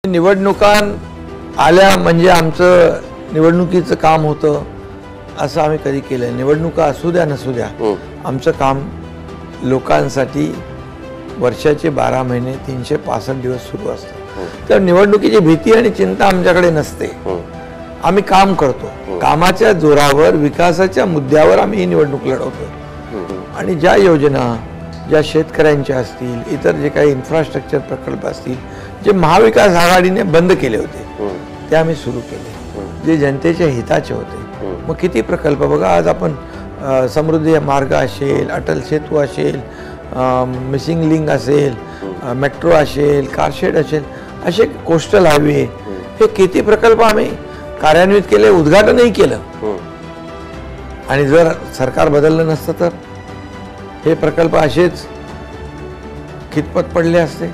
निवडणुका आल्या म्हणजे आमचं निवडणुकीचं काम होतं असं आम्ही कधी केलं. निवडणुका असू द्या नसू द्या आमचं काम लोकांसाठी वर्षाचे 12 महिने 365 दिवस सुरू असतं. तर निवडणुकीची भीती आणि चिंता आमच्याकडे नसते. आम्ही काम करतो, कामाच्या जोरावर विकासाच्या मुद्द्यावर आम्ही ही निवडणूक लढवतो. आणि ज्या योजना ज्या शेतकऱ्यांच्या असतील, इतर जे काही इन्फ्रास्ट्रक्चर प्रकल्प असतील जे महाविकास आघाडीने बंद केले होते ते आम्ही सुरू केले, जे जनतेच्या हिताचे होते. मग किती प्रकल्प बघा, आज आपण समृद्धी मार्ग असेल, अटल सेतू असेल, मिसिंग लिंक असेल, मेट्रो असेल, कारशेड असेल, असे कोस्टल हायवे, हे किती प्रकल्प आम्ही कार्यान्वित केले, उद्घाटनही केलं. आणि जर सरकार बदललं नसतं तर हे प्रकल्प असेच खितपत पडले असते.